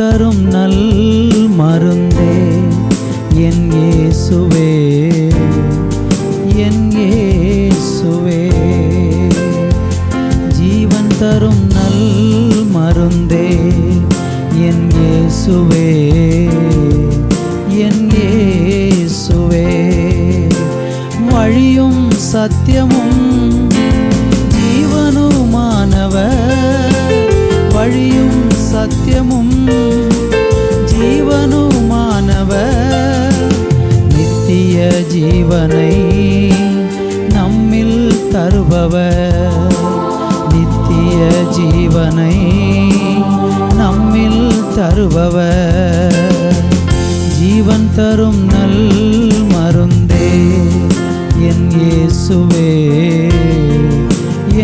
தரும் நல் மருந்தே என் இயேசுவே, என் இயேசுவே. ஜீவன் தரும் நல் மருந்தே என் இயேசுவே, என் இயேசுவே. வழியும் சத்தியமும் ஜீவனுமானவர், வழியும் சத்தியமும் ஜீவனுமானவர். நித்திய ஜீவனை நம்மில் தருபவர், நித்திய ஜீவனை நம்மில் தருபவர். ஜீவன் தரும் நல் மருந்தே என் இயேசுவே,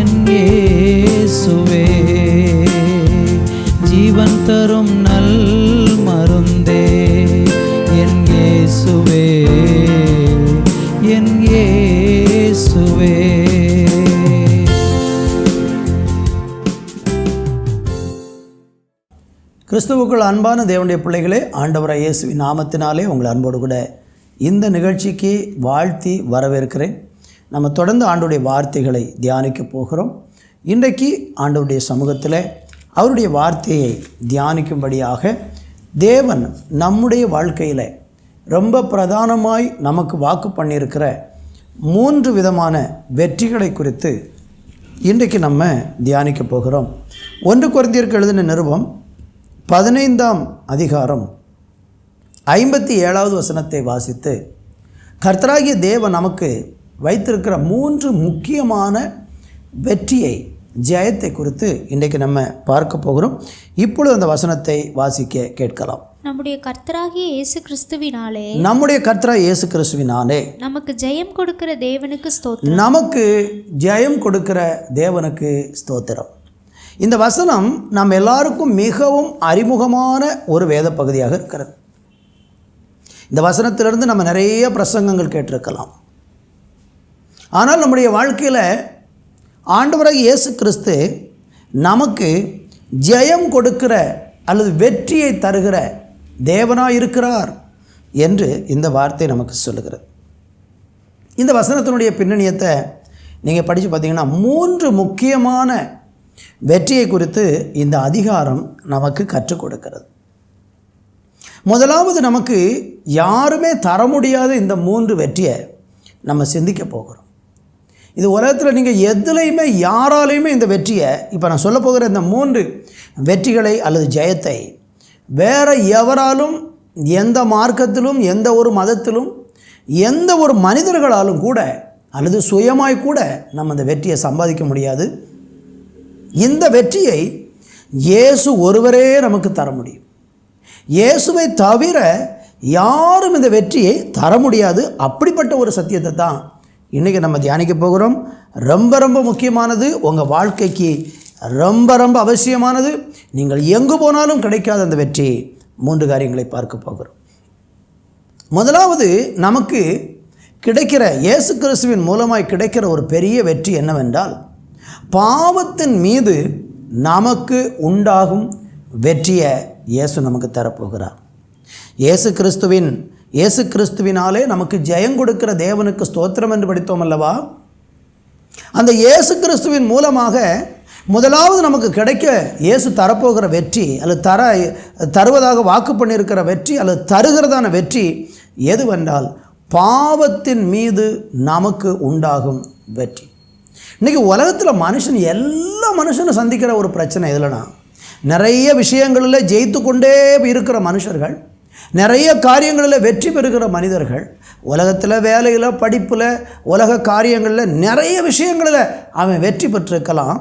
என் இயேசுவே. ஜீவன் தரும் நல் மருந்தே என் இயேசுவே, என் இயேசுவே. கிறிஸ்துவுக்குள் அன்பான தேவனுடைய பிள்ளைகளே, ஆண்டவராகிய இயேசுவின் நாமத்தினாலே உங்கள் அன்போடு கூட இந்த நிகழ்ச்சிக்கு வாழ்த்தி வரவேற்கிறேன். நம்ம தொடர்ந்து ஆண்டவருடைய வார்த்தைகளை தியானிக்க போகிறோம். இன்றைக்கு ஆண்டவருடைய சமூகத்தில் அவருடைய வார்த்தையை தியானிக்கும்படியாக தேவன் நம்முடைய வாழ்க்கையில் ரொம்ப பிரதானமாய் நமக்கு வாக்கு பண்ணியிருக்கிற 3 விதமான வெற்றிகளை குறித்து இன்றைக்கு நம்ம தியானிக்க போகிறோம். 1 கொரிந்தியருக்கு எழுதின நிருபம் 15ஆம் அதிகாரம் 57வது வசனத்தை வாசித்து கர்த்தராகிய தேவன் நமக்கு வைத்திருக்கிற 3 முக்கியமான வெற்றியை, ஜெயத்தை குறித்து இன்றைக்கு நம்ம பார்க்க போகிறோம். இப்பொழுது அந்த வசனத்தை வாசிக்க கேட்கலாம். நம்முடைய கர்த்தராகிய இயேசு கிறிஸ்துவினாலே, நம்முடைய கர்த்தராகிய இயேசு கிறிஸ்துவினாலே நமக்கு ஜெயம் கொடுக்கிற தேவனுக்கு ஸ்தோத்திரம், நமக்கு ஜெயம் கொடுக்கிற தேவனுக்கு ஸ்தோத்திரம். இந்த வசனம் நம்ம எல்லாருக்கும் மிகவும் அறிமுகமான ஒரு வேத பகுதியாக இருக்கிறது. இந்த வசனத்திலிருந்து நம்ம நிறைய பிரசங்கங்கள் கேட்டிருக்கலாம். ஆனால் நம்முடைய வாழ்க்கையில் ஆண்டவராகிய இயேசு கிறிஸ்து நமக்கு ஜெயம் கொடுக்கிற அல்லது வெற்றியை தருகிற தேவனாக இருக்கிறார் என்று இந்த வார்த்தை நமக்கு சொல்லுகிறது. இந்த வசனத்தினுடைய பின்னணியத்தை நீங்கள் படித்து பார்த்தீங்கன்னா 3 முக்கியமான வெற்றியை குறித்து இந்த அதிகாரம் நமக்கு கற்றுக் கொடுக்கிறது. முதலாவது, நமக்கு யாருமே தர முடியாத இந்த 3 வெற்றியை நம்ம சிந்திக்க போகிறோம். இது உலகத்தில் நீங்கள் எதுலையுமே யாராலையுமே இந்த வெற்றியை, இப்போ நான் சொல்ல போகிற இந்த 3 வெற்றிகளை அல்லது ஜெயத்தை வேறு எவராலும், எந்த மார்க்கத்திலும், எந்த ஒரு மதத்திலும், எந்த ஒரு மனிதர்களாலும் கூட அல்லது சுயமாய் கூட நம்ம இந்த வெற்றியை சம்பாதிக்க முடியாது. இந்த வெற்றியை இயேசு ஒருவரே நமக்கு தர முடியும். இயேசுவை தவிர யாரும் இந்த வெற்றியை தர முடியாது. அப்படிப்பட்ட ஒரு சத்தியத்தை தான் இன்றைக்கி நம்ம தியானிக்க போகிறோம். ரொம்ப ரொம்ப முக்கியமானது, உங்கள் வாழ்க்கைக்கு ரொம்ப ரொம்ப அவசியமானது. நீங்கள் எங்கு போனாலும் கிடைக்காத அந்த வெற்றி. 3 காரியங்களை பார்க்க போகிறோம். முதலாவது, நமக்கு கிடைக்கிற, இயேசு கிறிஸ்துவின் மூலமாய் கிடைக்கிற ஒரு பெரிய வெற்றி என்னவென்றால், பாவத்தின் மீது நமக்கு உண்டாகும் வெற்றியை இயேசு நமக்கு தரப்போகிறார். இயேசு கிறிஸ்துவினாலே நமக்கு ஜெயம் கொடுக்கிற தேவனுக்கு ஸ்தோத்திரம் என்று படித்தோம் அல்லவா? அந்த இயேசு கிறிஸ்துவின் மூலமாக முதலாவது நமக்கு கிடைக்க இயேசு தரப்போகிற வெற்றி அல்லது தருவதாக வாக்கு பண்ணியிருக்கிற வெற்றி அல்லது தருகிறதான வெற்றி எதுவென்றால், பாவத்தின் மீது நமக்கு உண்டாகும் வெற்றி. இன்றைக்கி உலகத்தில் எல்லா மனுஷனும் சந்திக்கிற ஒரு பிரச்சனை எதுலனா, நிறைய விஷயங்களில் ஜெயித்து கொண்டே இருக்கிற மனுஷர்கள், நிறைய காரியங்களில் வெற்றி பெறுகிற மனிதர்கள், உலகத்தில் வேலையில், படிப்பில், உலக காரியங்களில், நிறைய விஷயங்களில் அவன் வெற்றி பெற்றிருக்கலாம்.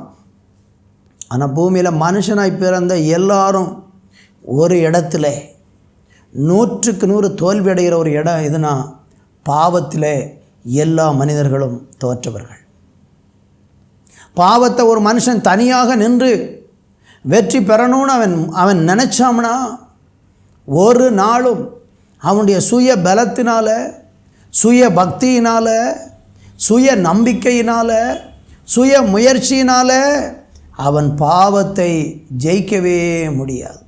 ஆனால் பூமியில் மனுஷனாய் பிறந்த எல்லாரும் ஒரு இடத்துல 100க்கு 100 தோல்வி அடைகிற ஒரு இடம் எதுனா, பாவத்தில் எல்லா மனிதர்களும் தோற்றவர்கள். பாவத்தை ஒரு மனுஷன் தனியாக நின்று வெற்றி பெறணும்னு அவன் நினச்சாம்னா, ஒரு நாளும் அவனுடைய சுய பலத்தினால, சுய பக்தியினால், சுய நம்பிக்கையினால், சுய முயற்சியினால் அவன் பாவத்தை ஜெயிக்கவே முடியாது.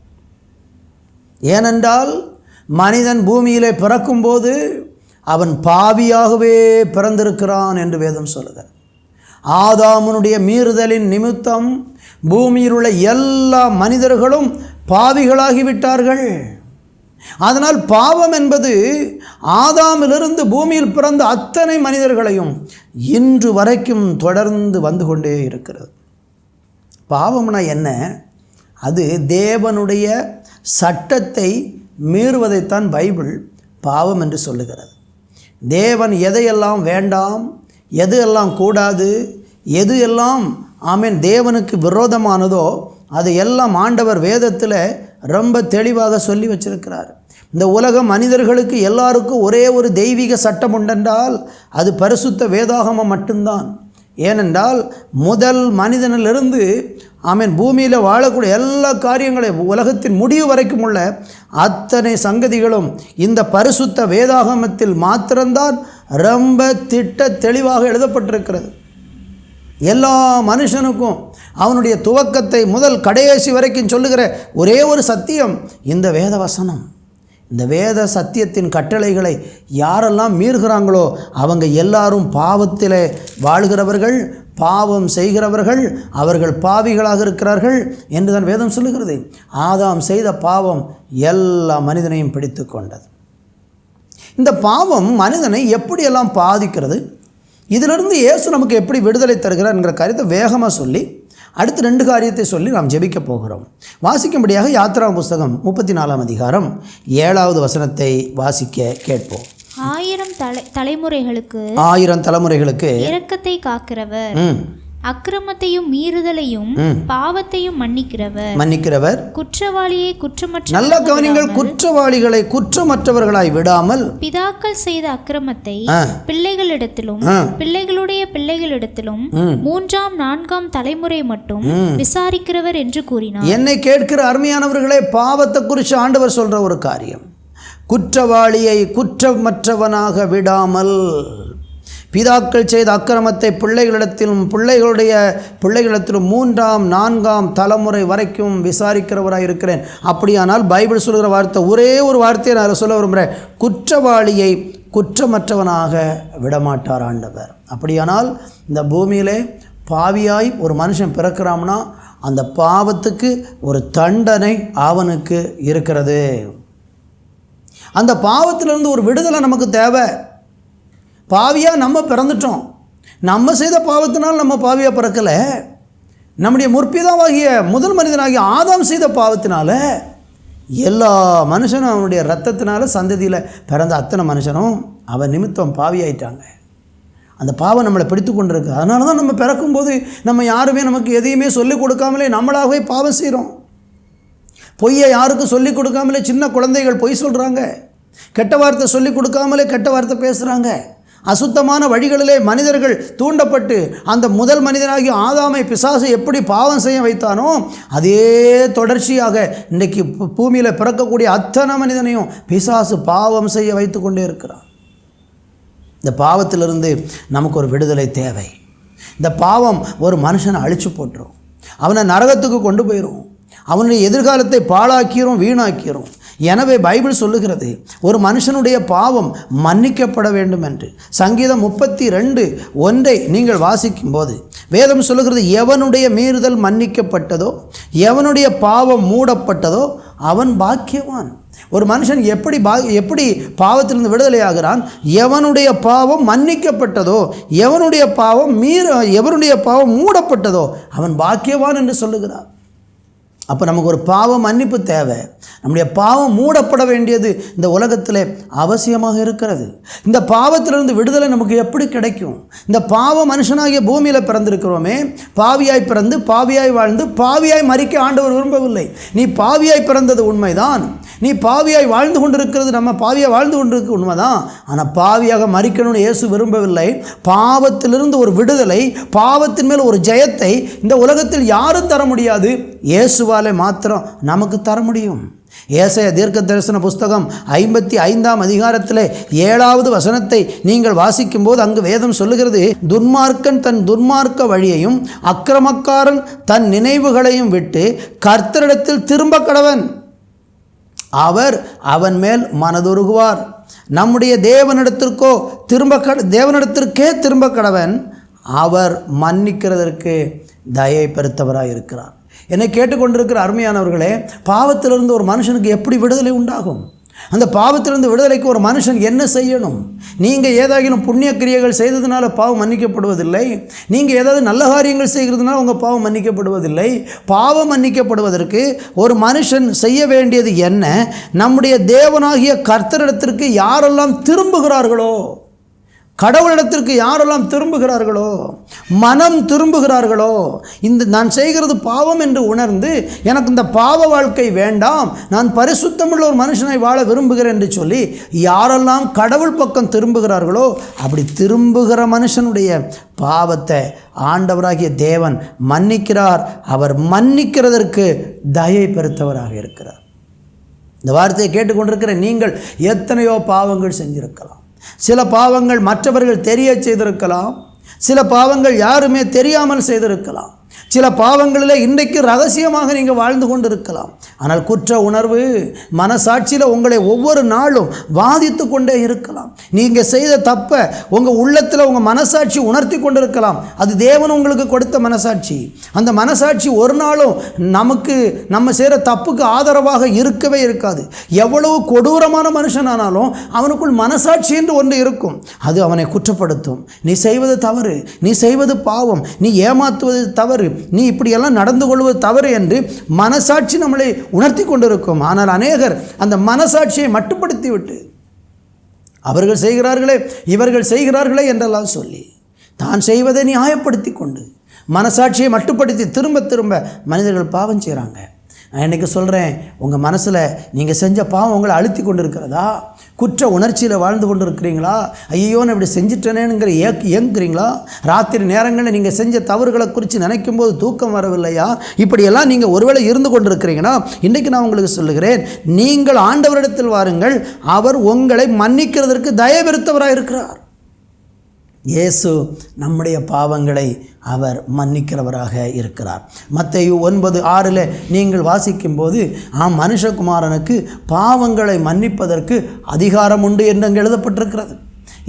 ஏனென்றால் மனிதன் பூமியிலே பிறக்கும்போது அவன் பாவியாகவே பிறந்திருக்கிறான் என்று வேதம் சொல்லுகிறது. ஆதாமுனுடைய மீறுதலின் நிமித்தம் பூமியில் உள்ள எல்லா மனிதர்களும் பாவிகளாகிவிட்டார்கள். அதனால் பாவம் என்பது ஆதாமிலிருந்து பூமியில் பிறந்த அத்தனை மனிதர்களையும் இன்று வரைக்கும் தொடர்ந்து வந்து கொண்டே இருக்கிறது. பாவம்னா என்ன? அது தேவனுடைய சட்டத்தை மீறுவதைத்தான் பைபிள் பாவம் என்று சொல்லுகிறது. தேவன் எதையெல்லாம் வேண்டாம், எது எல்லாம் கூடாது, எது எல்லாம் தேவனுக்கு விரோதமானதோ அது எல்லாம் ஆண்டவர் வேதத்தில் ரொம்ப தெளிவாக சொல்லி வச்சிருக்கிறார். இந்த உலக மனிதர்களுக்கு எல்லாருக்கும் ஒரே ஒரு தெய்வீக சட்டம் உண்டென்றால் அது பரிசுத்த வேதாகமம் மட்டும்தான். ஏனென்றால் முதல் மனிதனிலிருந்து பூமியில் வாழக்கூடிய எல்லா காரியங்களையும் உலகத்தின் முடிவு வரைக்கும் உள்ள அத்தனை சங்கதிகளும் இந்த பரிசுத்த வேதாகமத்தில் மாத்திரம்தான் ரொம்ப திட்ட தெளிவாக எழுதப்பட்டிருக்கிறது. எல்லா மனுஷனுக்கும் அவனுடைய துவக்கத்தை முதல் கடைசி வரைக்கும் சொல்லுகிற ஒரே ஒரு சத்தியம் இந்த வேத வசனம். இந்த வேத சத்தியத்தின் கட்டளைகளை யாரெல்லாம் மீறுகிறாங்களோ அவங்க எல்லாரும் பாவத்திலே வாழ்கிறவர்கள், பாவம் செய்கிறவர்கள், அவர்கள் பாவிகளாக இருக்கிறார்கள் என்று தான் வேதம் சொல்லுகிறது. ஆதாம் செய்த பாவம் எல்லா மனிதனையும் பிடித்து கொண்டது. இந்த பாவம் மனிதனை எப்படியெல்லாம் பாதிக்கிறது, இதிலிருந்து இயேசு நமக்கு எப்படி விடுதலை தருகிறார் என்கிற காரியத்தை வேகமாக சொல்லி அடுத்து 2 காரியத்தை சொல்லி நாம் ஜெபிக்க போகிறோம். வாசிக்கும்படியாக யாத்திரா புஸ்தகம் 34ஆம் அதிகாரம் 7வது வசனத்தை வாசிக்க கேட்போம். 1000 தலைமுறைகளுக்கு இரக்கத்தை காக்கிறவர், அக்கிரமத்தையும் மீறுதலையும் பாவத்தையும் மன்னிக்கிறவர், குற்றவாளியை குற்றமற்ற நல்ல கவனிங்கள், குற்றவாளிகளை குற்றமற்றவர்களாய் விடாமல் பிதாக்கள் செய்த அக்கிரமத்தை பிள்ளைகளிடத்திலும் பிள்ளைகளுடைய பிள்ளைகளிடத்திலும் 3ஆம் 4ஆம் தலைமுறை மட்டும் விசாரிக்கிறவர் என்று கூறினார். என்னை கேட்கிற அருமையானவர்களே, பாவத்தை குறித்து ஆண்டவர் சொல்ற ஒரு காரியம், குற்றவாளியை குற்றமற்றவனாக விடாமல் பிதாக்கள் செய்த அக்கிரமத்தை பிள்ளைகளிடத்திலும் பிள்ளைகளுடைய பிள்ளைகளிடத்திலும் 3ஆம் 4ஆம் தலைமுறை வரைக்கும் விசாரிக்கிறவராக இருக்கிறேன். அப்படியானால் பைபிள் சொல்கிற வார்த்தை, ஒரே ஒரு வார்த்தையை நான் சொல்ல விரும்புகிறேன், குற்றவாளியை குற்றமற்றவனாக விடமாட்டார் ஆண்டவர். அப்படியானால் இந்த பூமியிலே பாவியாய் ஒரு மனுஷன் பிறக்கிறான்னா அந்த பாவத்துக்கு ஒரு தண்டனை அவனுக்கு இருக்கிறது. அந்த பாவத்திலிருந்து ஒரு விடுதலை நமக்கு தேவை. பாவியாக நம்ம பிறந்துட்டோம், நம்ம செய்த பாவத்தினால் நம்ம பாவியாக பிறக்கலை. நம்முடைய முற்பிதாவாகிய முதல் மனிதனாகிய ஆதாம் செய்த பாவத்தினால எல்லா மனுஷனும் அவனுடைய இரத்தத்தினால சந்ததியில் பிறந்த அத்தனை மனுஷனும் அவன் நிமித்தம் பாவியாயிட்டாங்க. அந்த பாவம் நம்மளை பிடித்து கொண்டிருக்கு. அதனால தான் நம்ம பிறக்கும்போது நம்ம யாருமே நமக்கு எதையுமே சொல்லிக் கொடுக்காமலே நம்மளாகவே பாவம் செய்கிறோம். பொய்யை யாருக்கும் சொல்லிக் கொடுக்காமலே சின்ன குழந்தைகள் பொய் சொல்கிறாங்க, கெட்ட வார்த்தை சொல்லிக் கொடுக்காமலே கெட்ட வார்த்தை பேசுகிறாங்க. அசுத்தமான வழிகளிலே மனிதர்கள் தூண்டப்பட்டு அந்த முதல் மனிதனாகிய ஆதாமை பிசாசு எப்படி பாவம் செய்ய வைத்தானோ அதே தொடர்ச்சியாக இன்றைக்கு பூமியில் பிறக்கக்கூடிய அத்தனை மனிதனையும் பிசாசு பாவம் செய்ய வைத்து கொண்டே இருக்கிறான். இந்த பாவத்திலிருந்து நமக்கு ஒரு விடுதலை தேவை. இந்த பாவம் ஒரு மனுஷனை அழிச்சு போட்டுரும், அவனை நரகத்துக்கு கொண்டு போயிடும், அவனுடைய எதிர்காலத்தை பாழாக்கிரும், வீணாக்கிரும். எனவே பைபிள் சொல்லுகிறது ஒரு மனுஷனுடைய பாவம் மன்னிக்கப்பட வேண்டும் என்று. சங்கீதம் 32:1 நீங்கள் வாசிக்கும் போது வேதம் சொல்லுகிறது, எவனுடைய மீறுதல் மன்னிக்கப்பட்டதோ எவனுடைய பாவம் மூடப்பட்டதோ அவன் பாக்கியவான். ஒரு மனுஷன் எப்படி பாவத்திலிருந்து விடுதலை ஆகிறான்? எவனுடைய பாவம் மன்னிக்கப்பட்டதோ எவனுடைய பாவம் மூடப்பட்டதோ அவன் பாக்கியவான் என்று சொல்லுகிறார். அப்போ நமக்கு ஒரு பாவ மன்னிப்பு தேவை. நம்முடைய பாவம் மூடப்பட வேண்டியது இந்த உலகத்தில் அவசியமாக இருக்கிறது. இந்த பாவத்திலிருந்து விடுதலை நமக்கு எப்படி கிடைக்கும்? இந்த பாவ மனுஷனாகிய பூமியில் பிறந்திருக்கிறோமே, பாவியாய் பிறந்து பாவியாய் வாழ்ந்து பாவியாய் மரிக்க ஆண்டவர் விரும்பவில்லை. நீ பாவியாய் பிறந்தது உண்மைதான், நீ பாவியாய் வாழ்ந்து கொண்டிருக்கிறது, நம்ம பாவியாக வாழ்ந்து கொண்டிருக்க உண்மைதான். ஆனால் பாவியாக மரிக்கணும்னு இயேசு விரும்பவில்லை. பாவத்திலிருந்து ஒரு விடுதலை, பாவத்தின் மேல் ஒரு ஜெயத்தை இந்த உலகத்தில் யாரும் தர முடியாது, இயேசுவாலே மாத்திரம் நமக்கு தர முடியும். ஏசாயா தீர்க்க தரிசன புஸ்தகம் 55ஆம் அதிகாரத்தில் 7வது வசனத்தை நீங்கள் வாசிக்கும்போது அங்கு வேதம் சொல்லுகிறது, துன்மார்க்கன் தன் துன்மார்க்க வழியையும் அக்கிரமக்காரன் தன் நினைவுகளையும் விட்டு கர்த்தரிடத்தில் திரும்ப கடவன். அவர் அவன் மேல் மனதுருகுவார். நம்முடைய தேவனிடத்திற்கே திரும்ப கடவன். அவர் மன்னிக்கிறதற்கு தயை பெருத்தவராக இருக்கிறார். என்னை கேட்டுக்கொண்டிருக்கிற அருமையானவர்களே, பாவத்திலிருந்து ஒரு மனுஷனுக்கு எப்படி விடுதலை உண்டாகும்? அந்த பாவத்திலிருந்து விடுதலைக்கு ஒரு மனுஷன் என்ன செய்யணும்? நீங்கள் ஏதாகிலும் புண்ணிய கிரியைகள் செய்ததுனால பாவம் மன்னிக்கப்படுவதில்லை. நீங்கள் ஏதாவது நல்ல காரியங்கள் செய்கிறதுனால உங்கள் பாவம் மன்னிக்கப்படுவதில்லை. பாவம் மன்னிக்கப்படுவதற்கு ஒரு மனுஷன் செய்ய வேண்டியது என்ன? நம்முடைய தேவனாகிய கர்த்தரிடத்திற்கு யாரெல்லாம் திரும்புகிறார்களோ, கடவுளிடத்திற்கு யாரெல்லாம் திரும்புகிறார்களோ, மனம் திரும்புகிறார்களோ, நான் செய்கிறது பாவம் என்று உணர்ந்து எனக்கு இந்த பாவ வாழ்க்கை வேண்டாம், நான் பரிசுத்தமுள்ள ஒரு மனுஷனை வாழ விரும்புகிறேன் என்று சொல்லி யாரெல்லாம் கடவுள் பக்கம் திரும்புகிறார்களோ, அப்படி திரும்புகிற மனுஷனுடைய பாவத்தை ஆண்டவராகிய தேவன் மன்னிக்கிறார். அவர் மன்னிக்கிறதற்கு தயை பெருத்தவராக இருக்கிறார். இந்த வார்த்தையை கேட்டுக்கொண்டிருக்கிற நீங்கள் எத்தனையோ பாவங்கள் செஞ்சிருக்கலாம். சில பாவங்கள் மற்றவர்கள் தெரிய செய்திருக்கலாம். சில பாவங்கள் யாருமே தெரியாமல் செய்திருக்கலாம். சில பாவங்களில் இன்றைக்கு ரகசியமாக நீங்கள் வாழ்ந்து கொண்டு இருக்கலாம். ஆனால் குற்ற உணர்வு மனசாட்சியில் உங்களை ஒவ்வொரு நாளும் வாதித்து கொண்டே இருக்கலாம். நீங்கள் செய்த தப்பை உங்கள் உள்ளத்தில் உங்கள் மனசாட்சி உணர்த்தி கொண்டு இருக்கலாம். அது தேவன் உங்களுக்கு கொடுத்த மனசாட்சி. அந்த மனசாட்சி ஒரு நாளும் நம்ம செய்கிற தப்புக்கு ஆதரவாக இருக்கவே இருக்காது. எவ்வளவு கொடூரமான மனுஷனானாலும் அவனுக்குள் மனசாட்சி என்று ஒன்று இருக்கும். அது அவனை குற்றப்படுத்தும். நீ செய்வது தவறு, நீ செய்வது பாவம், நீ ஏமாற்றுவது தவறு, நீ இப்படியெல்லாம் நடந்து கொள்வது தவறு என்று மனசாட்சி நம்மளை உணர்த்தி கொண்டிருக்கும். ஆனால் அநேகர் அந்த மனசாட்சியை மட்டுப்படுத்தி விட்டு அவர்கள் செய்கிறார்களே இவர்கள் செய்கிறார்களே என்றெல்லாம் சொல்லி தான் செய்வதை நியாயப்படுத்தி கொண்டு மனசாட்சியை மட்டுப்படுத்தி திரும்ப திரும்ப மனிதர்கள் பாவம் செய்கிறாங்க. நான் இன்றைக்கி சொல்கிறேன், உங்கள் மனசில் நீங்கள் செஞ்ச பாவம் உங்களை அழுத்தி கொண்டு இருக்கிறதா? குற்ற உணர்ச்சியில் வாழ்ந்து கொண்டு இருக்கிறீங்களா? ஐயோ நான் இப்படி செஞ்சிட்டேனேங்கிற ஏங்குறீங்களா? ராத்திரி நேரங்களில் நீங்கள் செஞ்ச தவறுகளை குறித்து நினைக்கும் போது தூக்கம் வரவில்லையா? இப்படியெல்லாம் நீங்கள் ஒருவேளை இருந்து கொண்டு இருக்கிறீங்கன்னா இன்றைக்கி நான் உங்களுக்கு சொல்லுகிறேன், நீங்கள் ஆண்டவரிடத்தில் வாருங்கள். அவர் உங்களை மன்னிக்கிறதற்கு தயவிருத்தவராக இருக்கிறார். இயேசு நம்முடைய பாவங்களை அவர் மன்னிக்கிறவராக இருக்கிறார். மத்தேயு 9:6 நீங்கள் வாசிக்கும்போது மனுஷகுமாரனுக்கு பாவங்களை மன்னிப்பதற்கு அதிகாரம் உண்டு என்று அங்கே எழுதப்பட்டிருக்கிறது.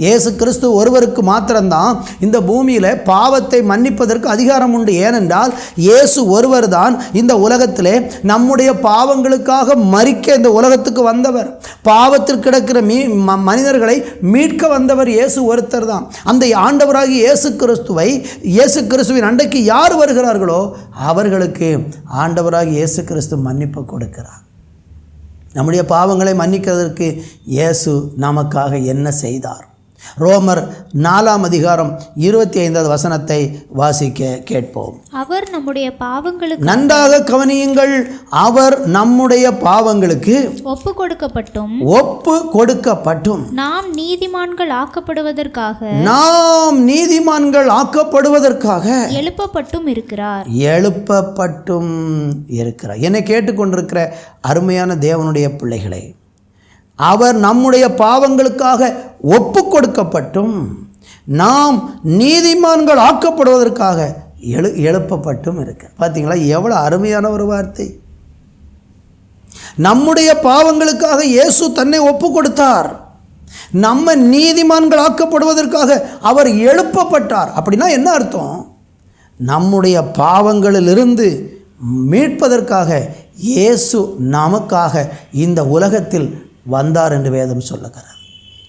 இயேசு கிறிஸ்து ஒருவருக்கு மாத்திரம்தான் இந்த பூமியில் பாவத்தை மன்னிப்பதற்கு அதிகாரம் உண்டு. ஏனென்றால் இயேசு ஒருவர் தான் இந்த உலகத்திலே நம்முடைய பாவங்களுக்காக மரிக்க இந்த உலகத்துக்கு வந்தவர். பாவத்தில் கிடக்கிற மனிதர்களை மீட்க வந்தவர் இயேசு ஒருத்தர் தான். அந்த ஆண்டவராகி இயேசு கிறிஸ்துவின் அண்டைக்கு யார் வருகிறார்களோ அவர்களுக்கு ஆண்டவராகி இயேசு கிறிஸ்து மன்னிப்பு கொடுக்கிறார். நம்முடைய பாவங்களை மன்னிக்கிறதற்கு இயேசு நமக்காக என்ன செய்தார்? ரோமர் 4:25 வாசிக்க கேட்போம். அவர் நம்முடைய பாவங்களுக்கு, நன்றாக கவனியுங்கள், அவர் நம்முடைய பாவங்களுக்கு ஒப்பு கொடுக்கப்பட்டும் நாம் நீதிமான்கள் ஆக்கப்படுவதற்காக எழுப்பப்பட்டும் இருக்கிறார். என்னை கேட்டுக்கொண்டிருக்கிற அருமையான தேவனுடைய பிள்ளைகளை, அவர் நம்முடைய பாவங்களுக்காக ஒப்பு கொடுக்கப்பட்டும் நாம் நீதிமான்கள் ஆக்கப்படுவதற்காக எழுப்பப்பட்டும் இருக்க. பார்த்தீங்களா எவ்வளோ அருமையான ஒரு வார்த்தை. நம்முடைய பாவங்களுக்காக இயேசு தன்னை ஒப்பு கொடுத்தார். நம்ம நீதிமான்கள் ஆக்கப்படுவதற்காக அவர் எழுப்பப்பட்டார். அப்படின்னா என்ன அர்த்தம்? நம்முடைய பாவங்களிலிருந்து மீட்பதற்காக இயேசு நமக்காக இந்த உலகத்தில் வந்தார் என்று வேதம் சொல்லுகிறார்.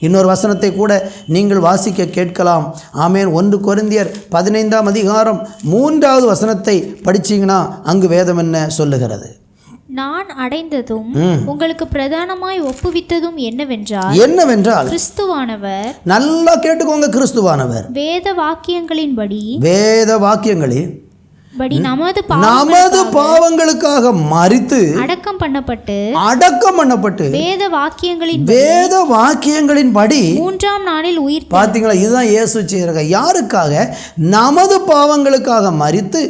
இன்னொரு வசனத்தை கூட நீங்கள் வாசிக்க கேட்கலாம். ஆமென். 1 கொரிந்தியர் 15:3 வசனத்தை படிச்சீங்கன்னா அங்கு வேதம் என்ன சொல்லுகிறது? நான் அடைந்ததும் உங்களுக்கு பிரதானமாய் ஒப்புவித்ததும் என்னவென்றால் கிறிஸ்துவானவர், நல்லா கேட்டுக்கோங்க, கிறிஸ்துவானவர் வேத வாக்கியங்களின் நமது பாவங்களுக்காக மரித்து அடக்கம் பண்ணப்பட்டு வேத வாக்கியங்களின்படி 3ஆம் நாளில் உயிர். பார்த்தீங்களா, இதுதான் இயேசு செய்கிறார். யாருக்காக? நமது பாவங்களுக்காக மரித்து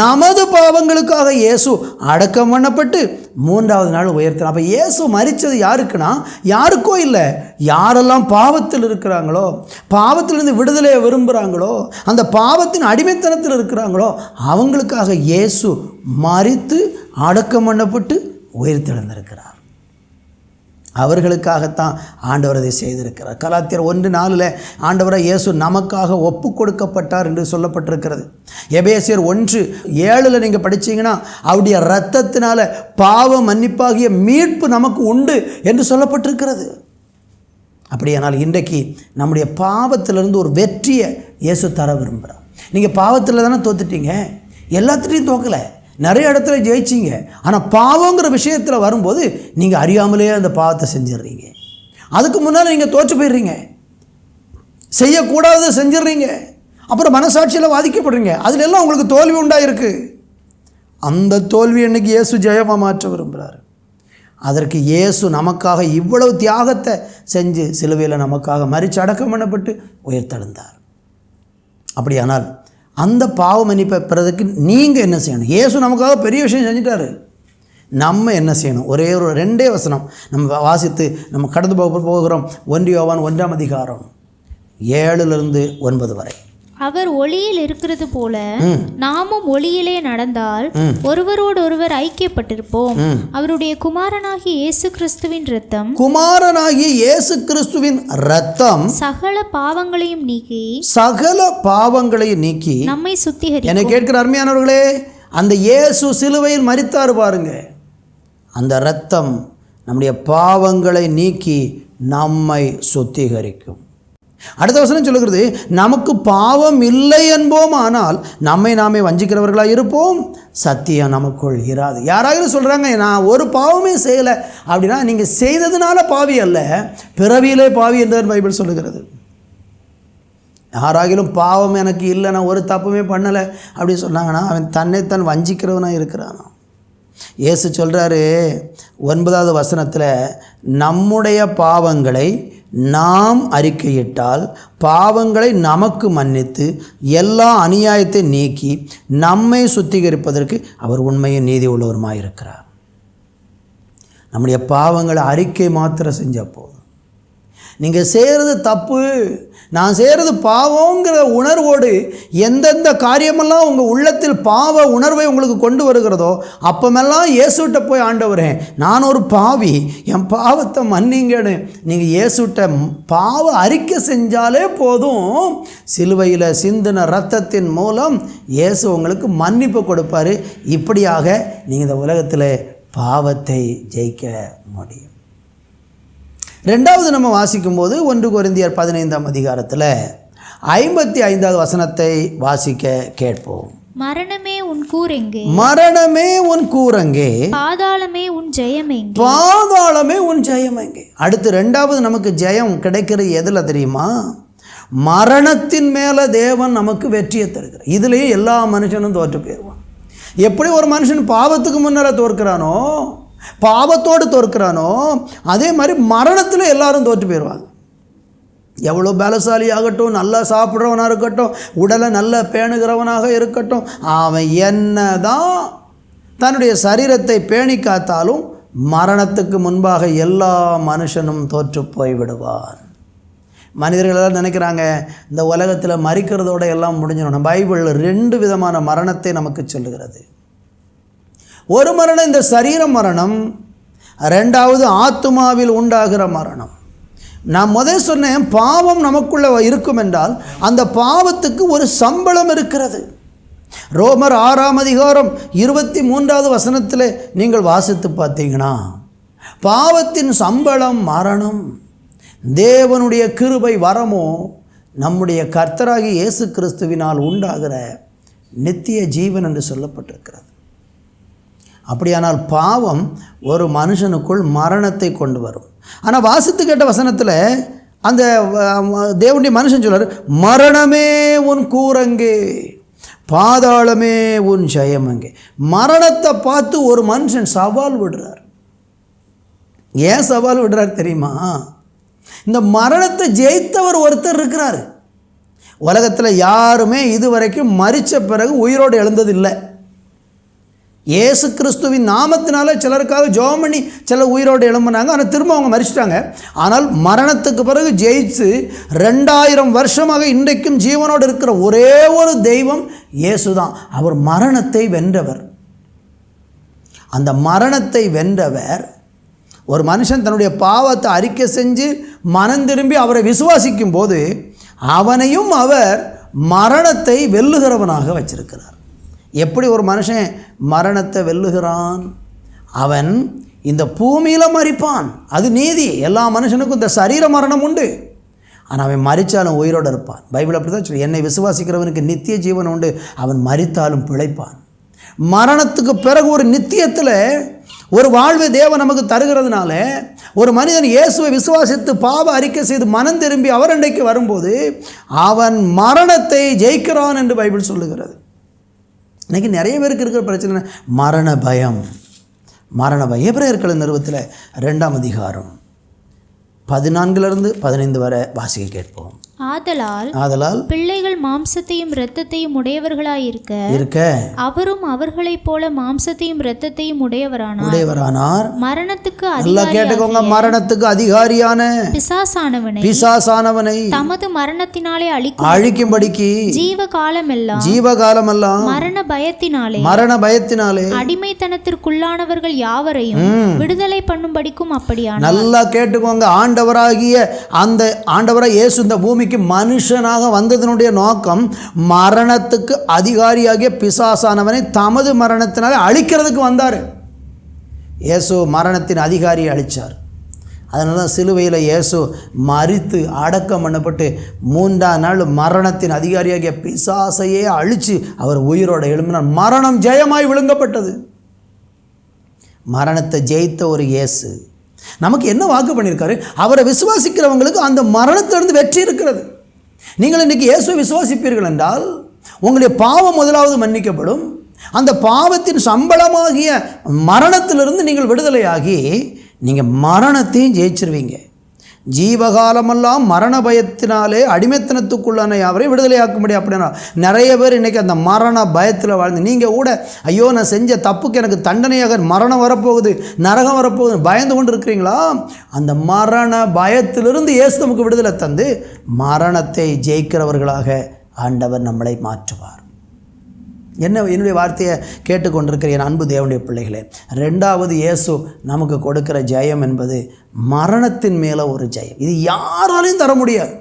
நமது பாவங்களுக்காக இயேசு அடக்கம் பண்ணப்பட்டு 3ஆவது நாள் உயர்த்தினார். அப்போ இயேசு மரித்தது யாருக்குன்னா யாருக்கோ இல்லை, யாரெல்லாம் பாவத்தில் இருக்கிறாங்களோ, பாவத்திலிருந்து விடுதலையை விரும்புகிறாங்களோ, அந்த பாவத்தின் அடிமைத்தனத்தில் இருக்கிறாங்களோ அவங்களுக்காக இயேசு மரித்து அடக்கம் பண்ணப்பட்டு உயிர்த்தெழுந்திருக்கிறார். அவர்களுக்காகத்தான் ஆண்டவர் அதை செய்திருக்கிறார். கலாத்தியர் 1:4 ஆண்டவராக இயேசு நமக்காக ஒப்பு கொடுக்கப்பட்டார் என்று சொல்லப்பட்டிருக்கிறது. எபேசியர் 1:7 நீங்கள் படிச்சீங்கன்னா அவருடைய இரத்தத்தினால பாவ மன்னிப்பாகிய மீட்பு நமக்கு உண்டு என்று சொல்லப்பட்டிருக்கிறது. அப்படியானால் இன்றைக்கு நம்முடைய பாவத்திலிருந்து ஒரு வெற்றியை இயேசு தர விரும்புகிறார். நீங்கள் பாவத்தில் தானே தோத்துட்டீங்க, எல்லாத்துலேயும் தோக்கலை, நிறைய இடத்துல ஜெயிச்சிங்க. ஆனால் பாவங்கிற விஷயத்தில் வரும்போது நீங்கள் அறியாமலே அந்த பாவத்தை செஞ்சிடுறீங்க. அதுக்கு முன்னால் நீங்கள் தோற்று போயிடுறீங்க, செய்யக்கூடாததை செஞ்சிடுறீங்க, அப்புறம் மனசாட்சியில் பாதிக்கப்படுறீங்க. அதில் எல்லாம் உங்களுக்கு தோல்வி உண்டாயிருக்கு. அந்த தோல்வி இன்னைக்கு இயேசு ஜெயமாக மாற்ற விரும்புகிறார். அதற்கு இயேசு நமக்காக இவ்வளவு தியாகத்தை செஞ்சு சிலுவையில் நமக்காக மரித்து அடக்கம் பண்ணப்பட்டு உயிர்த்தெழுந்தார். அப்படியானால் அந்த பாவ மன்னிப்பை பெறதுக்கு நீங்கள் என்ன செய்யணும்? இயேசு நமக்காக பெரிய விஷயம் செஞ்சிட்டாரு. நம்ம என்ன செய்யணும்? ஒரே ஒரு 2 வசனம் நம்ம வாசித்து நம்ம கடந்து போகிறோம். 1 யோவான் 1ஆம் அதிகாரம் 7-9 வரை. அவர் ஒளியில் இருக்கிறது போல நாமும் ஒளியிலே நடந்தால் ஒருவரோடொருவர் ஐக்கியப்பட்டிருப்போம். அவருடைய குமாரனாகிய இயேசு கிறிஸ்துவின் இரத்தம் சகல பாவங்களையும் நீக்கி நம்மை சுத்திகரிக்கும். என்னை கேட்கிற அருமையானவர்களே, அந்த இயேசு சிலுவையில் மரித்தார் பாருங்க. அந்த இரத்தம் நம்முடைய பாவங்களை நீக்கி நம்மை சுத்திகரிக்கும். அடுத்த வசனம் சொல்லுகிறது, நமக்கு பாவம் இல்லை என்போம், ஆனால் நம்மை நாமே வஞ்சிக்கிறவர்களாக இருப்போம், சத்தியம் நமக்குள் இராது. யாராவது சொல்கிறாங்க நான் ஒரு பாவமே செய்யலை அப்படின்னா, நீங்கள் செய்ததுனால பாவி அல்ல, பிறவியிலே பாவி என்று பைபிள் சொல்லுகிறது. யாராகிலும் பாவம் எனக்கு இல்லை, நான் ஒரு தப்புமே பண்ணலை அப்படின்னு சொன்னாங்கன்னா அவன் தன்னைத்தான் வஞ்சிக்கிறவனாக இருக்கிறானா. இயேசு சொல்கிறாரு 9வது வசனத்தில், நம்முடைய பாவங்களை நாம் அறிக்கையிட்டால் பாவங்களை நமக்கு மன்னித்து எல்லா அநியாயத்தை நீக்கி நம்மை சுத்திகரிப்பதற்கு அவர் உண்மையின் நீதி உள்ளவருமாய் இருக்கிறார். நம்முடைய பாவங்களை அறிக்கை மாத்திரம் செஞ்சால் போதும். நீங்கள் செய்கிறது தப்பு, நான் செய்கிறது பாவங்கிற உணர்வோடு எந்தெந்த காரியமெல்லாம் உங்கள் உள்ளத்தில் பாவ உணர்வை உங்களுக்கு கொண்டு வருகிறதோ அப்பமெல்லாம் இயேசுகிட்ட போய், ஆண்டவரே நான் ஒரு பாவி, என் பாவத்தை மன்னிங்கன்னு நீங்கள் இயேசுகிட்ட பாவ அறிக்கை செஞ்சாலே போதும். சிலுவையில் சிந்தின இரத்தத்தின் மூலம் இயேசு உங்களுக்கு மன்னிப்பு கொடுப்பார். இப்படியாக நீங்கள் இந்த உலகத்தில் பாவத்தை ஜெயிக்க முடியும். 2வது நம்ம வாசிக்கும்போது 1 கொரிந்தியர் 15ஆம் அதிகாரத்தில் 55வது வசனத்தை வாசிக்க கேட்போம். மரணமே உன் கூரெங்கே, மரணமே உன் கூரெங்கே, பாதாளமே உன் ஜெயமெங்கே, பாதாளமே உன் ஜெயமெங்கே. அடுத்து 2வது நமக்கு ஜெயம் கிடைக்கிறது எதில் தெரியுமா? மரணத்தின் மேலே தேவன் நமக்கு வெற்றியை தருகிறார். இதுலேயே எல்லா மனுஷனும் தோற்று போயிடுவான். எப்படி ஒரு மனுஷன் பாவத்துக்கு முன்னால் தோற்கிறானோ, பாவத்தோடு தோற்கிறானோ, அதே மாதிரி மரணத்தில் எல்லாரும் தோற்று போயிடுவாங்க. எவ்வளோ பலசாலி ஆகட்டும், நல்லா சாப்பிட்றவனாக இருக்கட்டும், உடலை நல்லா பேணுகிறவனாக இருக்கட்டும், அவன் என்ன தான் தன்னுடைய சரீரத்தை பேணி காத்தாலும் மரணத்துக்கு முன்பாக எல்லா மனுஷனும் தோற்று போய்விடுவார். மனிதர்களெல்லாம் நினைக்கிறாங்க இந்த உலகத்தில் மரிக்கிறதோடு எல்லாம் முடிஞ்சிடணும். பைபிள் 2 விதமான மரணத்தை நமக்கு சொல்லுகிறது. ஒரு மரணம் இந்த சரீர மரணம், 2வது ஆத்துமாவில் உண்டாகிற மரணம். நான் முதல் சொன்னேன், பாவம் நமக்குள்ளே இருக்கும் என்றால் அந்த பாவத்துக்கு ஒரு சம்பளம் இருக்கிறது. ரோமர் 6ஆம் அதிகாரம் 23வது வசனத்தில் நீங்கள் வாசித்து பார்த்தீங்கன்னா, பாவத்தின் சம்பளம் மரணம், தேவனுடைய கிருபை வரமோ நம்முடைய கர்த்தராகிய இயேசு கிறிஸ்துவினால் உண்டாகிற நித்திய ஜீவன் என்று சொல்லப்பட்டிருக்கிறது. அப்படியானால் பாவம் ஒரு மனுஷனுக்குள் மரணத்தை கொண்டு வரும். ஆனால் வாசித்து கேட்ட வசனத்தில் அந்த தேவனுடைய மனுஷன் சொல்றார், மரணமே உன் கூரங்கே, பாதாளமே உன் ஜெயமங்கே. மரணத்தை பார்த்து ஒரு மனுஷன் சவால் விடுறார். ஏன் சவால் விடுறார் தெரியுமா? இந்த மரணத்தை ஜெயித்தவர் ஒருத்தர் இருக்கிறார். உலகத்தில் யாருமே இதுவரைக்கும் மரித்த பிறகு உயிரோடு எழுந்ததில்லை. இயேசு கிறிஸ்துவின் நாமத்தினால சிலருக்காக ஜெபம் பண்ணி சிலர் உயிரோடு எழும்பினாங்க, ஆனால் திரும்ப அவங்க மரிச்சிட்டாங்க. ஆனால் மரணத்துக்கு பிறகு ஜெயிச்சு 2000 வருஷமாக இன்றைக்கும் ஜீவனோடு இருக்கிற ஒரே ஒரு தெய்வம் இயேசு தான். அவர் மரணத்தை வென்றவர். அந்த மரணத்தை வென்றவர் ஒரு மனுஷன் தன்னுடைய பாவத்தை அறிக்கை செஞ்சு மனம் திரும்பி அவரை விசுவாசிக்கும் போது அவனையும் அவர் மரணத்தை வெல்லுகிறவனாக வச்சிருக்கிறார். எப்படி ஒரு மனுஷன் மரணத்தை வெல்லுகிறான்? அவன் இந்த பூமியில் மரிப்பான், அது நீதி. எல்லா மனுஷனுக்கும் இந்த சரீர மரணம் உண்டு. ஆனால் அவன் மரித்தாலும் உயிரோடு இருப்பான். பைபிள் அப்படி தான் சொல்லி, என்னை விசுவாசிக்கிறவனுக்கு நித்திய ஜீவன் உண்டு, அவன் மரித்தாலும் பிழைப்பான். மரணத்துக்கு பிறகு ஒரு நித்தியத்தில் ஒரு வாழ்வை தேவன் நமக்கு தருகிறதுனால ஒரு மனிதன் இயேசுவை விசுவாசித்து பாவ அறிக்கை செய்து மனம் திரும்பி அவர் அண்டைக்கு வரும்போது அவன் மரணத்தை ஜெயிக்கிறான் என்று பைபிள் சொல்லுகிறது. இன்றைக்கி நிறைய பேருக்கு இருக்கிற பிரச்சனை மரண பயம். எபிரேயர்களின் நிறுவத்தில் 2ஆம் அதிகாரம் 14-15 வரை வாசிக்க கேட்போம். ஆதலால் பிள்ளைகள் மாம்சத்தையும் இரத்தத்தையும் உடையவர்களாயிருக்க அவரும் அவர்களைப் போல மாம்சத்தையும் இரத்தத்தையும் உடையவரானார். மரணத்துக்கு அதிகாரியான பிசாசானவனை தமது மரணத்தினாலே அழிக்கும்படிக்கு ஜீவகாலமெல்லாம் மரண பயத்தினாலே அடிமைத்தனத்திற்குள்ளானவர்கள் யாவரையும் விடுதலை பண்ணும்படிக்கும் அப்படியான. நல்லா கேட்டுக்கோங்க. ஆண்டவராய் இயேசு இந்த பூமிக்கு மனுஷனாக வந்ததனுடைய நோக்கம் மரணத்துக்கு அதிகாரியாகிய பிசாசானவனை தமது மரணத்தினாலே அழிக்கிறதுக்கு வந்தார். இயேசு மரணத்தின் அதிகாரியை அழித்தார். அதனால தான் சிலுவையில் இயேசு மரித்து அடக்கம் பண்ணப்பட்டு 3ஆம் நாள் மரணத்தின் அதிகாரியாகிய பிசாசையே அழித்து அவர் உயிரோடு எழும்பினார். மரணம் ஜெயமாய் விழுங்கப்பட்டது. மரணத்தை ஜெயித்த ஒரு இயேசு நமக்கு என்ன வாக்கு பண்ணியிருக்காரு? அவரை விசுவாசிக்கிறவங்களுக்கு அந்த மரணத்திலிருந்து வெற்றி இருக்கிறது. நீங்கள் இன்றைக்கி இயேசுவை விசுவாசிப்பீர்கள் என்றால் உங்களுடைய பாவம் முதலாவது மன்னிக்கப்படும். அந்த பாவத்தின் சம்பளமாகிய மரணத்திலிருந்து நீங்கள் விடுதலையாகி நீங்கள் மரணத்தையும் ஜெயிச்சிருவீங்க. ஜீவகாலமெல்லாம் மரண பயத்தினாலே அடிமைத்தனத்துக்குள்ளான அவரை விடுதலையாக்கும்படி. அப்படின்னா நிறைய பேர் இன்றைக்கி அந்த மரண பயத்தில் வாழ்ந்து, நீங்கள் கூட ஐயோ நான் செஞ்ச தப்புக்கு எனக்கு தண்டனையாக மரணம் வரப்போகுது, நரகம் வரப்போகுது பயந்து கொண்டு இருக்கிறீங்களா? அந்த மரண பயத்திலிருந்து இயேசு நமக்கு விடுதலை தந்து மரணத்தை ஜெயிக்கிறவர்களாக ஆண்டவர் நம்மளை மாற்றுவார். என்னுடைய வார்த்தையை கேட்டுக்கொண்டிருக்கிற என் அன்பு தேவனுடைய பிள்ளைகளே, 2வது இயேசு நமக்கு கொடுக்கிற ஜெயம் என்பது மரணத்தின் மேலே ஒரு ஜெயம். இது யாராலையும் தர முடியாது.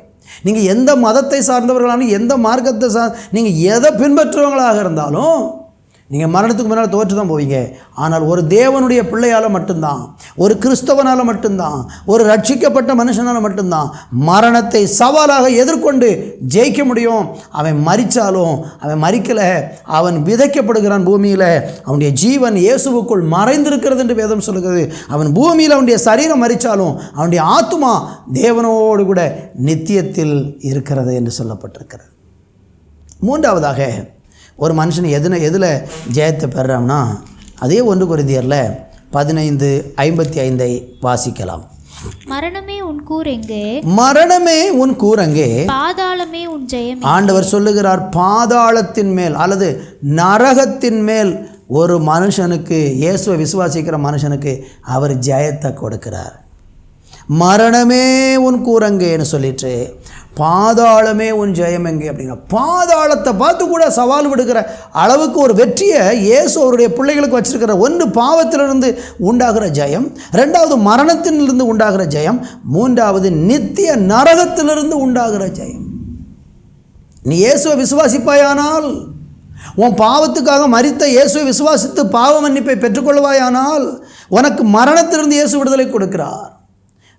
நீங்கள் எந்த மதத்தை சார்ந்தவர்களாலும் எந்த மார்க்கத்தை நீங்கள் எதை பின்பற்றுறவங்களாக இருந்தாலும் நீங்கள் மரணத்துக்கு முன்னால் தோற்று தான் போவீங்க. ஆனால் ஒரு தேவனுடைய பிள்ளையால் மட்டும்தான், ஒரு கிறிஸ்தவனால் மட்டும்தான், ஒரு ரட்சிக்கப்பட்ட மனுஷனால் மட்டும்தான் மரணத்தை சவாலாக எதிர்கொண்டு ஜெயிக்க முடியும். அவன் மரித்தாலும் அவன் மரிக்கலை, அவன் விதைக்கப்படுகிறான் பூமியில். அவனுடைய ஜீவன் இயேசுவுக்குள் மறைந்திருக்கிறது என்று வேதம் சொல்லுகிறது. அவன் பூமியில் அவனுடைய சரீரம் மரித்தாலும் அவனுடைய ஆத்துமா தேவனோடு கூட நித்தியத்தில் இருக்கிறது என்று சொல்லப்பட்டிருக்கிறது. 3ஆவதாக ஒரு மனுஷன் எதில் ஜெயத்தை பெறான்னா அதே 1 கொரிந்தியரில் 15:55 வாசிக்கலாம். மரணமே உன் கூரெங்கே, பாதாளமே உன் ஜெயம். ஆண்டவர் சொல்லுகிறார், பாதாளத்தின் மேல் அல்லது நரகத்தின் மேல் ஒரு மனுஷனுக்கு, இயேசுவை விசுவாசிக்கிற மனுஷனுக்கு அவர் ஜெயத்தை கொடுக்கிறார். மரணமே உன் கூரங்கேன்னு சொல்லிட்டு பாதாளமே உன் ஜெயம் எங்கே அப்படிங்கிற பாதாளத்தை பார்த்து கூட சவால் விடுக்கிற அளவுக்கு ஒரு வெற்றியை இயேசு அவருடைய பிள்ளைகளுக்கு வச்சிருக்கிற. 1 பாவத்திலிருந்து உண்டாகிற ஜெயம், 2வது மரணத்திலிருந்து உண்டாகிற ஜெயம், 3வது நித்திய நரகத்திலிருந்து உண்டாகிற ஜெயம். நீ இயேசுவை விசுவாசிப்பாயானால், உன் பாவத்துக்காக மரித்த இயேசுவை விசுவாசித்து பாவ மன்னிப்பை பெற்றுக்கொள்வாயானால் உனக்கு மரணத்திலிருந்து இயேசு விடுதலை கொடுக்கிறார்.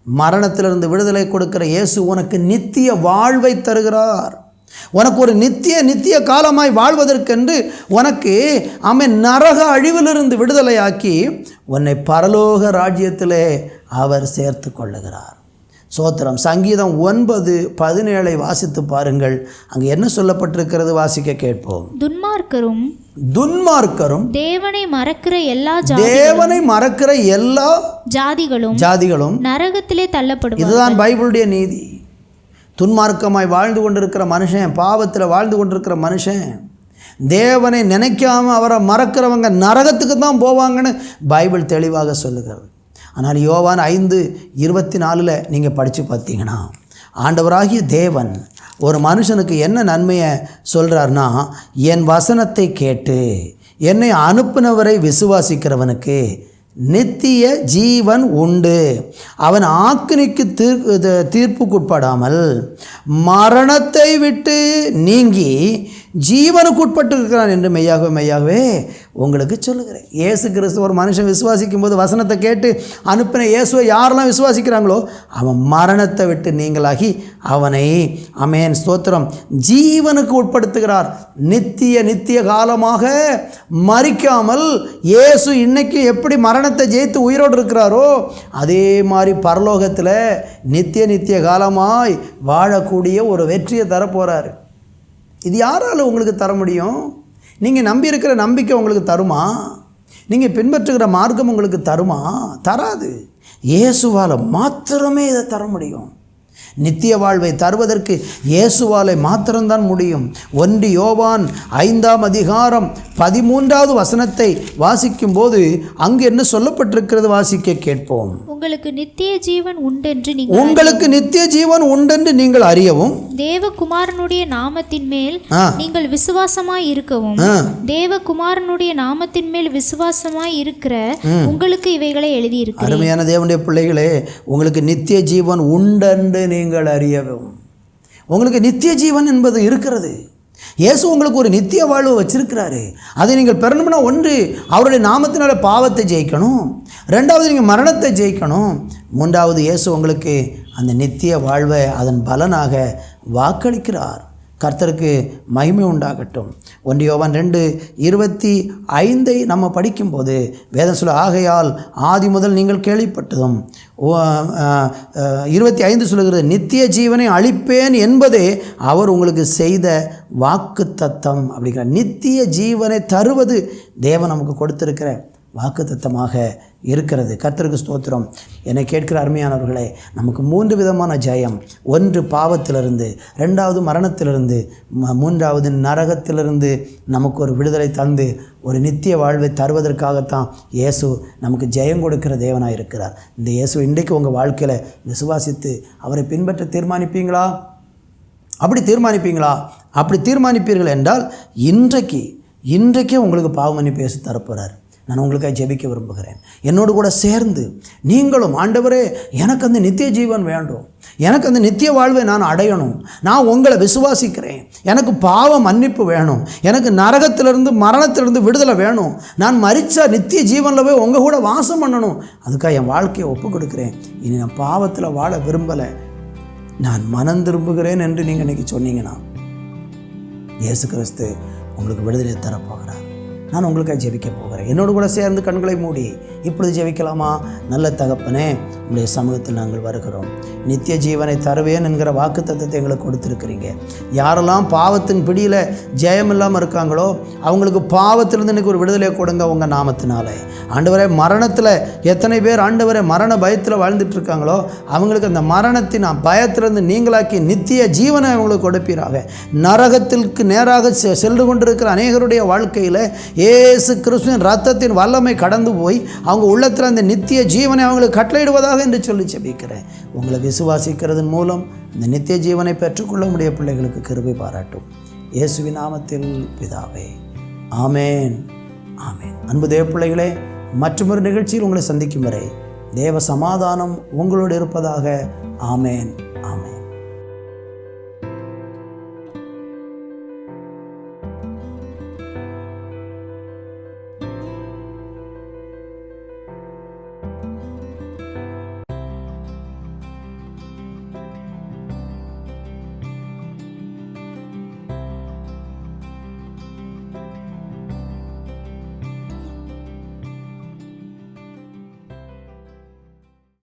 மரணத்திலிருந்து விடுதலை கொடுக்கிற இயேசு உனக்கு நித்திய வாழ்வை தருகிறார். உனக்கு ஒரு நித்திய காலமாய் வாழ்வதற்கென்று உனக்கு நரக அழிவிலிருந்து விடுதலையாக்கி உன்னை பரலோக ராஜ்யத்திலே அவர் சேர்த்து கொள்ளுகிறார். சோத்திரம். சங்கீதம் 9:17 வாசித்து பாருங்கள். அங்கே என்ன சொல்லப்பட்டிருக்கிறது? வாசிக்க கேட்போம். துன்மார்க்கரும் தேவனை மறக்கிற எல்லா ஜாதிகளும் நரகத்திலே தள்ளப்படும். இதுதான் பைபிளுடைய நீதி. துன்மார்க்கமாய் வாழ்ந்து கொண்டிருக்கிற மனுஷன், பாவத்தில் வாழ்ந்து கொண்டிருக்கிற மனுஷன், தேவனை நினைக்காம அவரை மறக்கிறவங்க நரகத்துக்கு தான் போவாங்கன்னு பைபிள் தெளிவாக சொல்லுகிறது. ஆனால் யோவான் 5:24 நீங்கள் படித்து பார்த்தீங்கன்னா ஆண்டவராகிய தேவன் ஒரு மனுஷனுக்கு என்ன நன்மையை சொல்கிறார்னா, என் வசனத்தை கேட்டு என்னை அனுப்பினவரை விசுவாசிக்கிறவனுக்கு நித்திய ஜீவன் உண்டு. அவன் ஆக்கினைக்கு தீர்ப்புக்குட்படாமல் மரணத்தை விட்டு நீங்கி ஜீவனுக்குட்பட்டு இருக்கிறான் என்று மெய்யாகவே உங்களுக்கு சொல்லுகிறேன். இயேசு கிறிஸ்து ஒரு மனுஷன் விசுவாசிக்கும் போது வசனத்தை கேட்டு அனுப்பின இயேசுவை யாரெல்லாம் விசுவாசிக்கிறாங்களோ அவன் மரணத்தை விட்டு நீங்களாகி அவனை ஆமென் ஸ்தோத்திரம் ஜீவனுக்கு உட்படுத்துகிறார். நித்திய காலமாக மரிக்காமல் இயேசு இன்னைக்கு எப்படி மரணத்தை ஜெயித்து உயிரோடு இருக்கிறாரோ அதே மாதிரி பரலோகத்தில் நித்திய காலமாய் வாழக்கூடிய ஒரு வெற்றியை தரப்போகிறாரு. இது யாரால் உங்களுக்கு தர முடியும்? நீங்கள் நம்பியிருக்கிற நம்பிக்கை உங்களுக்கு தருமா? நீங்கள் பின்பற்றுகிற மார்க்கம் உங்களுக்கு தருமா? தராது. இயேசுவால் மாத்திரமே இதை தர முடியும். நித்திய வாழ்வை தருவதற்கு இயேசுவாலை மாத்திரம்தான் முடியும். 1 யோவான் 5ஆம் அதிகாரம் 13வது வசனத்தை வாசிக்கும் போது அங்கு என்ன சொல்லப்பட்டிருக்கிறது வாசிக்க கேட்போம். உங்களுக்கு நித்திய ஜீவன் உண்டென்று நீங்கள் அறியவும் தேவகுமாரனுடைய நாமத்தின் மேல் நீங்கள் விசுவாசமாய் இருக்கவும் தேவகுமாரனுடைய நாமத்தின் மேல் விசுவாசமாய் இருக்கிற உங்களுக்கு இவைகளை எழுதியிருக்கிறேன். அருமையான தேவனுடைய பிள்ளைகளே, உங்களுக்கு நித்திய ஜீவன் உண்டென்று நீங்கள் அறியவும். உங்களுக்கு நித்திய ஜீவன் என்பது இருக்கிறது. இயேசு உங்களுக்கு ஒரு நித்திய வாழ்வு வச்சிருக்கிறாரு. அதை நீங்கள் பெறணும்னா ஒன்று அவருடைய நாமத்தினால பாவத்தை ஜெயிக்கணும், 2வது நீங்கள் மரணத்தை ஜெயிக்கணும், 3வது இயேசு உங்களுக்கு அந்த நித்திய வாழ்வை அதன் பலனாக வாக்களிக்கிறார். கர்த்தருக்கு மகிமை உண்டாகட்டும். 1 யோவான் 2:25 நம்ம படிக்கும்போது வேதம் சொல்ல, ஆகையால் ஆதி முதல் நீங்கள் கேள்விப்பட்டதும் 25 சொல்லுகிறது, நித்திய ஜீவனை அளிப்பேன் என்பதே அவர் உங்களுக்கு செய்த வாக்கு தத்தம் அப்படிங்கிற. நித்திய ஜீவனை தருவது தேவன் நமக்கு கொடுத்திருக்கிற வாக்கு தத்தமாக இருக்கிறது. கர்த்தருக்கு ஸ்தோத்திரம். என்னை கேட்கிற அருமையானவர்களே, நமக்கு 3 விதமான ஜெயம். 1 பாவத்திலிருந்து, 2வது மரணத்திலிருந்து, 3வது நரகத்திலிருந்து நமக்கு ஒரு விடுதலை தந்து ஒரு நித்திய வாழ்வை தருவதற்காகத்தான் இயேசு நமக்கு ஜெயம் கொடுக்கிற தேவனாக இருக்கிறார். இந்த இயேசு இன்றைக்கு உங்கள் வாழ்க்கையில் விசுவாசித்து அவரை பின்பற்ற தீர்மானிப்பீங்களா? அப்படி தீர்மானிப்பீர்கள் என்றால் இன்றைக்கே உங்களுக்கு பாவ மன்னிப்பு இயேசு தரப்போகிறார். நான் உங்களுக்காக ஜெபிக்க விரும்புகிறேன். என்னோடு கூட சேர்ந்து நீங்களும், ஆண்டவரே எனக்கு அந்த நித்திய ஜீவன் வேண்டும், எனக்கு அந்த நித்திய வாழ்வை நான் அடையணும், நான் உங்களை விசுவாசிக்கிறேன், எனக்கு பாவ மன்னிப்பு வேணும், எனக்கு நரகத்திலிருந்து மரணத்திலிருந்து விடுதலை வேணும், நான் மரிச்சா நித்திய ஜீவனில் போய் உங்கள் கூட வாசம் பண்ணணும், அதுக்காக என் வாழ்க்கையை ஒப்பு கொடுக்குறேன், இனி நான் பாவத்தில் வாழ விரும்பலை, நான் மனம் திரும்புகிறேன் என்று நீங்கள் இன்றைக்கி சொன்னீங்கன்னா இயேசு கிறிஸ்து உங்களுக்கு விடுதலை தரப்போகிறார். நான் உங்களுக்காக ஜெபிக்க போகிறேன். என்னோடு கூட சேர்ந்து கண்களை மூடி இப்பொழுது ஜெபிக்கலாமா? நல்ல தகப்பனே, உங்களுடைய சமூகத்தில் நாங்கள் வருகிறோம். நித்திய ஜீவனை தருவேன் என்கிற வாக்கு தத்தத்தை எங்களுக்கு கொடுத்துருக்கிறீங்க. யாரெல்லாம் பாவத்தின் பிடியில் ஜெயம் இல்லாமல் இருக்காங்களோ அவங்களுக்கு பாவத்திலிருந்து இன்றைக்கி ஒரு விடுதலையை கொடுங்க உங்கள் நாமத்தினாலே. ஆண்டவரே, மரணத்தில் எத்தனை பேர் ஆண்டவரே மரண பயத்தில் வாழ்ந்துட்டு இருக்காங்களோ அவங்களுக்கு அந்த மரணத்தின் பயத்திலிருந்து நீங்களாக்கி நித்திய ஜீவனை அவங்களுக்கு கொடுப்பீராக. நரகத்திற்கு நேராக சென்று கொண்டிருக்கிற அநேகருடைய வாழ்க்கையில் இயேசு கிறிஸ்துவின் ரத்தத்தின் வல்லமை கடந்து போய் அவங்க உள்ளத்தில் அந்த நித்திய ஜீவனை அவங்களுக்கு கட்டளையிடுவதாக என்று சொல்லி ஜெபிக்கிறேன். உங்களை விசுவாசிக்கிறதன் மூலம் இந்த நித்திய ஜீவனை பெற்றுக்கொள்ள முடிய பிள்ளைகளுக்கு கிருபை பாராட்டும். இயேசுவின் நாமத்தில் பிதாவே, ஆமேன், ஆமேன். அன்பு தேவ பிள்ளைகளே, மற்றொரு நிகழ்ச்சியில் உங்களை சந்திக்கும் வரை தேவ சமாதானம் உங்களோடு இருப்பதாக. ஆமேன், ஆமேன்.